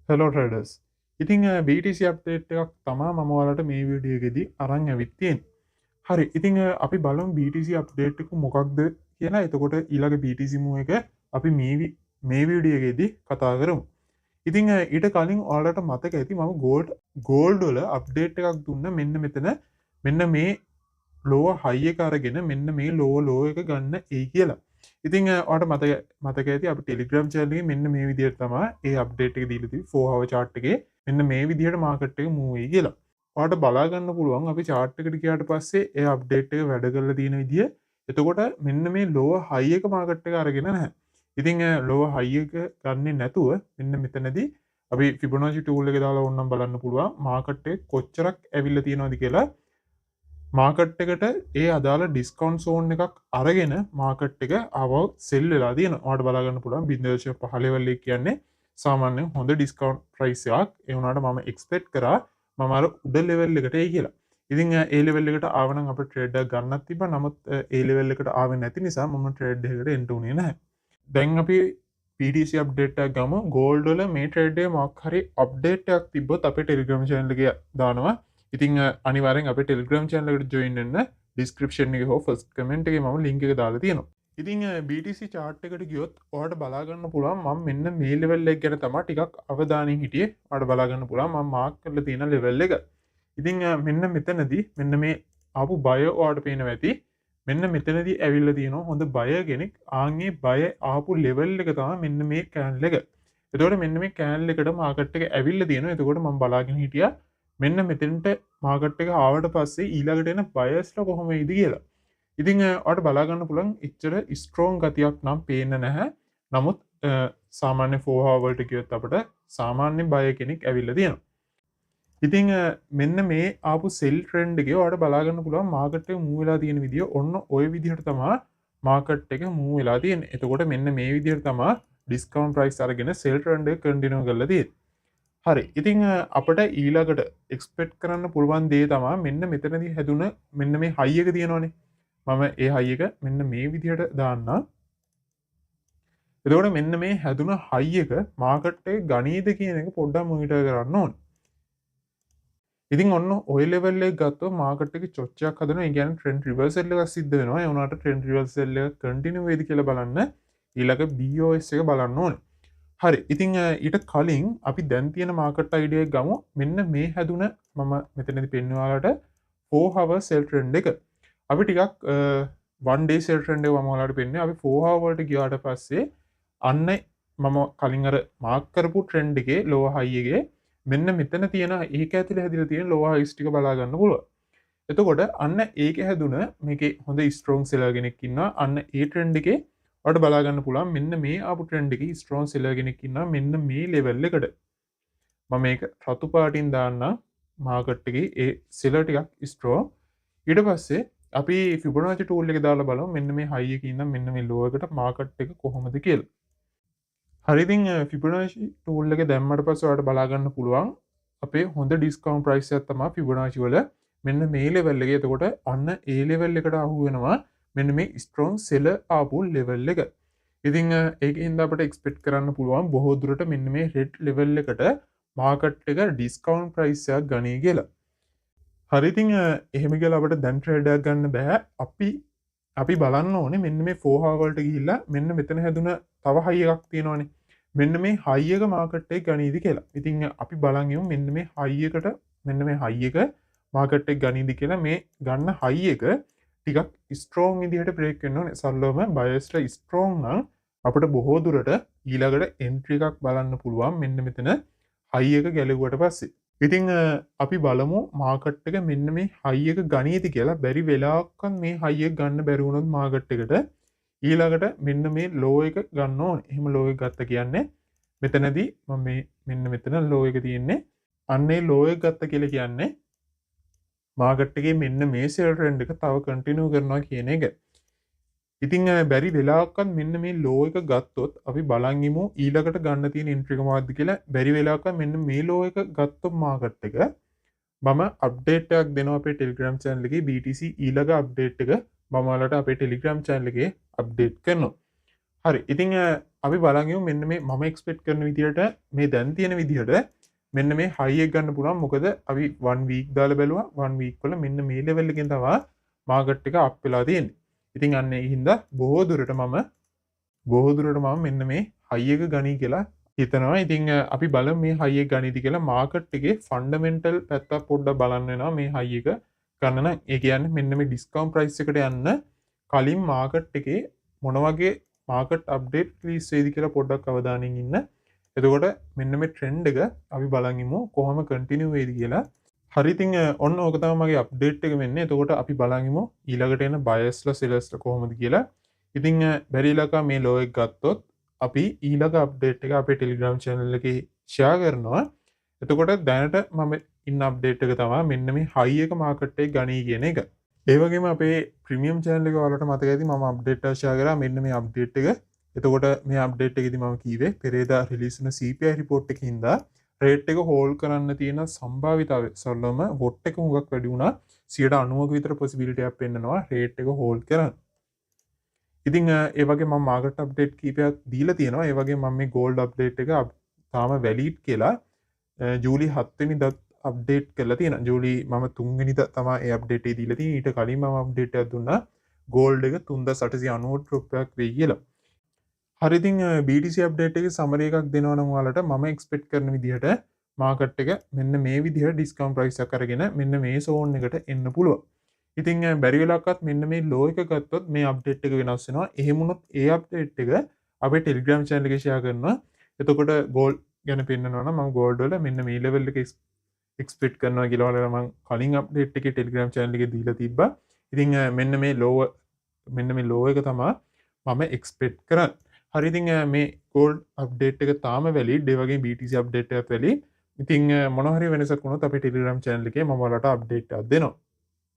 Hello traders. ඉතින් BTC update එකක් තමා මම ඔයාලට මේ වීඩියෝ එකේදී අරන් ඇවිත් තියෙන්නේ. හරි. ඉතින් අපි බලමු BTC අප්ඩේට් එක මොකක්ද කියලා. එතකොට ඊළඟ BTC move එක අපි මේ වීඩියෝ එකේදී කතා කරමු. ඉතින් ඊට කලින් ඔයාලට මතක ඇති මම ගෝල්ඩ් වල අප්ඩේට් එකක් දුන්න මෙන්න මේ ලෝව හයි එක අරගෙන මෙන්න මේ ලෝ එක ගන්න ඒ කියලා. ඉතින් ඔයාලට මතක ඇති අපි ටෙලිග්‍රෑම් channel එකේ මෙන්න මේ විදිහට තමයි ඒ අප්ඩේට් එක දීලා තියෙන්නේ 4 hour chart එකේ මෙන්න මේ විදිහට මාකට් එක move වෙයි කියලා. ඔයාලට බලා ගන්න පුළුවන් අපි chart එකට ගියාට පස්සේ ඒ අප්ඩේට් එක වැඩ කරලා තියෙන විදිය. එතකොට මෙන්න මේ ලෝව හයි එක මාකට් එක අරගෙන නැහැ. ඉතින් ලෝව හයි එක ගන්නේ නැතුව මෙන්න මෙතනදී අපි Fibonacci tool එක දාලා ඕනනම් බලන්න පුළුවන් මාකට් එක කොච්චරක් ඇවිල්ලා තියෙනවද කියලා. මාකට් එකට ඒ අදාළ ඩිස්කවුන්ට් සෝන් එකක් අරගෙන මාකට් එක ආව සෙල් වෙලා තියෙනවා. ඔයාලට බලා ගන්න පුළුවන් 0.5 ලෙවල් එක කියන්නේ සාමාන්‍යයෙන් හොඳ ඩිස්කවුන්ට් ප්‍රයිස් එකක්. ඒ වුණාට මම එක්ස්පෙක්ට් කරා මම අර උඩ ලෙවල් එකට එයි කියලා. ඉතින් ඒ ලෙවල් එකට ආව නම් අපිට ට්‍රේඩ් එකක් ගන්නත් තිබ්බා. නමුත් ඒ ලෙවල් එකට ආවේ නැති නිසා මම ට්‍රේඩ් එකකට එන්ට් උනේ නැහැ. දැන් අපි BTC අප්ඩේට් එකක් ගමු. ගෝල්ඩ් වල මේ ට්‍රේඩ් එකේ මොකක් හරි අප්ඩේට් එකක් තිබ්බොත් අපේ ටෙලිග්‍රෑම් channel එකේ දානවා. ඉතින් අනිවාර්යෙන් අපේ ටෙලිග්‍රෑම් channel එකට join වෙන්න description එකේ හෝ first comment එකේ මම link එක දාලා තියෙනවා. ඉතින් BTC chart එකට ගියොත් ඔයාලට බලා ගන්න පුළුවන් මම මෙන්න මේ level එක ගැන තමයි ටිකක් අවධානයෙන් හිටියේ. ඔයාලට බලා ගන්න පුළුවන් මම mark කරලා තියෙන level එක. ඉතින් මෙන්න මෙතනදී මෙන්න මේ ආපු බය ඔයාලට පේනවා ඇති. මෙන්න මෙතනදී ඇවිල්ලා තියෙනවා හොඳ බය කෙනෙක්. ආන්ගේ බය ආපු level එක තමයි මෙන්න මේ candle එක. එතකොට මෙන්න මේ candle එකට market එක ඇවිල්ලා තියෙනවා. එතකොට මම බලාගෙන හිටියා මෙන්න මෙතෙන්ට මාකට් එක ආවට පස්සේ ඊළඟට එන බයස්ලා කොහොම වෙයිද කියලා. ඉතින් ඔයාලට බලා ගන්න පුළුවන් එච්චර ස්ට්‍රෝං ගතියක් නම් පේන්නේ නැහැ. නමුත් සාමාන්‍ය 4 hour වලට කියොත් අපිට සාමාන්‍ය බය කෙනෙක් ඇවිල්ලා තියෙනවා. ඉතින් මෙන්න මේ ආපු සෙල් ට්‍රෙන්ඩ් එකේ ඔයාලට බලා ගන්න පුළුවන් මාකට් එක මූව් වෙලා තියෙන විදිය ඔන්න ওই විදිහට තමයි මාකට් එක මූව් වෙලා තියෙන්නේ. එතකොට මෙන්න මේ විදිහට තමයි ඩිස්කවුන්ට් ප්‍රයිස් අරගෙන සෙල් ට්‍රෙන්ඩ් එක කන්ටිනියු කරලා තියෙන්නේ. හරි. ඉතින් අපට ඊළඟට එක්ස්පෙක්ට් කරන්න පුළුවන් දේ තමයි මෙන්න මෙතනදී හැදුන මෙන්න මේ හයි එක තියෙනවනේ. මම ඒ හයි එක මෙන්න මේ විදිහට දාන්නම්. එතකොට මෙන්න මේ හැදුන හයි එක මාකට් එකේ ගණීද කියන එක පොඩ්ඩක් මොනිටර් කරන්න ඕනේ. ඉතින් ඔන්න ඔය ලෙවල් එක ගත්තොත් මාකට් එකේ චොච්චයක් හදනවා. ඒ කියන්නේ ට්‍රෙන්ඩ් රිවර්සල් එකක් සිද්ධ වෙනවා. ඒ වුණාට ට්‍රෙන්ඩ් රිවර්සල් එක කන්ටිනියු වෙයිද කියලා බලන්න ඊළඟ BOS එක බලන්න ඕනේ. හරි. ඉතින් ඊට කලින් අපි දැන් තියෙන මාකට් අයිඩියා එක ගමු. මෙන්න මේ හැදුන මම මෙතනදී පෙන්වන ඔයාලට 4 hour sell trend එක. අපි ටිකක් 1 day sell trend එක මම ඔයාලට පෙන්වන්නේ. අපි 4 hour වලට ගියාට පස්සේ අන්න මම කලින් අර මාක් කරපු trend එකේ lower high එකේ මෙන්න මෙතන තියෙන ඒක ඇතුලේ හැදිලා තියෙන lower highs ටික බලා ගන්න පුළුවන්. එතකොට අන්න ඒක හැදුන මේකේ හොඳ strong seller කෙනෙක් ඉන්නවා. අන්න ඒ trend එකේ ඔයාලට බලා ගන්න පුළුවන් මෙන්න මේ ආපු ට්‍රෙන්ඩ් එකේ ස්ට්‍රෝං සෙලර් කෙනෙක් ඉන්නවා මෙන්න මේ ලෙවල් එකට. මම මේක රතු පාටින් දාන්නම් මාකට් එකේ ඒ සෙලර් ටිකක් ස්ට්‍රෝං. ඊට පස්සේ අපි Fibonacci tool එක දාලා බලමු මෙන්න මේ හයි එකේ ඉඳන් මෙන්න මේ ලෝ එකට මාකට් එක කොහොමද කියලා. හරි. ඉතින් Fibonacci tool එක දැම්මට පස්සේ ඔයාලට බලා ගන්න පුළුවන් අපේ හොඳ ඩිස්කවුන්ට් ප්‍රයිස් එකක් තමයි Fibonacci වල මෙන්න මේ ලෙවල් එකේ. එතකොට අන්න ඒ ලෙවල් එකට අහු වෙනවා මෙන්න මේ ස්ට්‍රෝං සෙලර් ආපු ලෙවල් එක. ඉතින් ඒකින්ද අපිට එක්ස්පෙක්ට් කරන්න පුළුවන් බොහෝ දුරට මෙන්න මේ රෙඩ් ලෙවල් එකට මාකට් එක ඩිස්කවුන්ට් ප්‍රයිස් එකක් ගනී කියලා. හරි. ඉතින් එහෙම කියලා අපිට දැන් ට්‍රේඩ් එකක් ගන්න බෑ. අපි බලන්න ඕනේ මෙන්න මේ 4 hour වලට ගිහිල්ලා මෙන්න මෙතන හැදුන තව හයි එකක් තියෙනවනේ. මෙන්න මේ හයි එක මාකට් එක ගනීද කියලා. ඉතින් අපි බලන් යමු මෙන්න මේ හයි එකට මෙන්න මේ හයි එක මාකට් එක ගනීද කියලා. මේ ගන්න හයි එක ටිකක් ස්ට්‍රෝං විදිහට බ්‍රේක් වෙන්න ඕනේ. සල්ලෝම බයස්ලා ස්ට්‍රෝං නම් අපිට බොහෝ දුරට ඊළඟට එන්ට්‍රි එකක් බලන්න පුළුවන් මෙන්න මෙතන හයි එක ගැලෙව්වට පස්සේ. ඉතින් අපි බලමු මාකට් එක මෙන්න මේ හයි එක ගණීද කියලා. බැරි වෙලාවක්වත් මේ හයි එක ගන්න බැරි වුණොත් මාකට් එකට ඊළඟට මෙන්න මේ ලෝ එක ගන්න ඕනේ. එහෙම ලෝ එක ගත්ත කියන්නේ මෙතනදී මම මේ මෙන්න මෙතන ලෝ එක තියෙන්නේ. අන්නේ ලෝ එක ගත්ත කියලා කියන්නේ මාකට් එකේ මෙන්න මේ සෙල් ට්‍රෙන්ඩ් එක තව කන්ටිනියු කරනවා කියන එක. ඉතින් බැරි වෙලාවක්වත් මෙන්න මේ ලෝ එක ගත්තොත් අපි බලන් ඉමු ඊළඟට ගන්න තියෙන එන්ට්‍රි එක මොකක්ද කියලා. බැරි වෙලාවක්වත් මෙන්න මේ ලෝ එක ගත්තොත් මාකට් එක මම අප්ඩේට් එකක් දෙනවා අපේ ටෙලිග්‍රෑම් channel එකේ BTC ඊළඟ අප්ඩේට් එක මම ඔයාලට අපේ ටෙලිග්‍රෑම් channel එකේ අප්ඩේට් කරනවා. හරි. ඉතින් අපි බලගමු මෙන්න මේ මම එක්ස්පෙක්ට් කරන විදිහට මේ දැන් තියෙන විදිහට මෙන්න මේ හයි එක ගන්න පුළුවන්. මොකද අපි 1 week දාලා බැලුවා 1 week වල මෙන්න මේ level එකෙන් තමයි මාකට් එක අප් වෙලා තියෙන්නේ. ඉතින් අන්න ඒ හින්දා බොහෝ දුරට මම මෙන්න මේ හයි එක ගනී කියලා හිතනවා. ඉතින් අපි බලමු මේ හයි එක ගනීද කියලා. මාකට් එකේ ෆන්ඩමෙන්ටල් පැත්ත පොඩ්ඩක් බලන්න වෙනවා මේ හයි එක ගන්න නම්. ඒ කියන්නේ මෙන්න මේ ඩිස්කවුන්ට් ප්‍රයිස් එකට යන්න කලින් මාකට් එකේ මොන වගේ මාකට් අප්ඩේට් රිලීස් වෙයිද කියලා පොඩ්ඩක් අවධානයෙන් ඉන්න. එතකොට මෙන්න මේ ට්‍රෙන්ඩ් එක අපි බලන් ඉමු කොහොම කන්ටිනියු වෙයිද කියලා. හරි ඉතින් ඔන්න ඕක තමයි මගේ අප්ඩේට් එක වෙන්නේ. එතකොට අපි බලන් ඉමු ඊළඟට එන බයර්ස්ලා සෙලර්ස්ලා කොහොමද කියලා. ඉතින් බැරිලක මේ ලෝ එක ගත්තොත් අපි ඊළඟ අප්ඩේට් එක අපේ ටෙලිග්‍රෑම් channel එකේ ෂෙයා කරනවා. එතකොට දැනට මම ඉන්න අප්ඩේට් එක තමයි මෙන්න මේ හයි එක මාකට් එක ගනී කියන එක. ඒ වගේම අපේ ප්‍රීමියම් channel එක වලට මතක ඇති මම අප්ඩේට් එක ෂෙයා කරා මෙන්න මේ අප්ඩේට් එක. එතකොට මේ අප්ඩේට් එකේදී මම කීවේ පෙරේදා රිලීස් වෙන CPI report එකකින් හින්දා රේට් එක හෝල්ඩ් කරන්න තියෙන සම්භාවිතාවය සොල්ලම වොට් එක හුඟක් වැඩි වුණා 90ක විතර possibility එකක් පෙන්නනවා රේට් එක හෝල්ඩ් කරන්න. ඉතින් ඒ වගේ මම මාකට් අප්ඩේට් කීපයක් දීලා තියෙනවා. ඒ වගේ මම මේ ගෝල්ඩ් අප්ඩේට් එක තාම වැලිඩ් කියලා ජූලි 7 වෙනිදා අප්ඩේට් කරලා තියෙනවා. ජූලි මම 3 වෙනිදා තමයි ඒ අප්ඩේට් එක දීලා තියෙන්නේ. ඊට කලින් මම අප්ඩේට් එකක් දුන්නා ගෝල්ඩ් එක 3890 රුපියක් වෙයි කියලා. හරි ඉතින් BTC අප්ඩේට් එකේ සමරි එකක් දෙනවා නම් ඔයාලට මම එක්ස්පෙක්ට් කරන විදිහට මාකට් එක මෙන්න මේ විදිහට ඩිස්කවුන්ට් ප්‍රයිස් එකක් අරගෙන මෙන්න මේ සෝන් එකට එන්න පුළුවන්. ඉතින් බැරි වෙලාවකත් මෙන්න මේ ලෝ එක ගත්තොත් මේ අප්ඩේට් එක වෙනස් වෙනවා. එහෙම වුණොත් ඒ අප්ඩේට් එක අපේ ටෙලිග්‍රෑම් channel එකේ ෂෙයා කරනවා. එතකොට ගෝල්ඩ් ගැන පෙන්නනවා නම් මම ගෝල්ඩ් වල මෙන්න මේ level එක එක්ස්පෙක්ට් කරනවා කියලා වල මම කලින් අප්ඩේට් එකේ ටෙලිග්‍රෑම් channel එකේ දීලා තිබ්බා. ඉතින් මෙන්න මේ ලෝ එක තමයි මම එක්ස්පෙක්ට් කරන්නේ. හරි ඉතින් මේ ගෝල්ඩ් අප්ඩේට් එක තාම වැලිඩ්. ඒ වගේ BTC අප්ඩේට් එකත් වැලිඩ්. ඉතින් මොන හරි වෙනසක් වුණොත් අපේ ටෙලිග්‍රෑම් channel එකේ මම ඔයාලට අප්ඩේට් එකක් දෙනවා.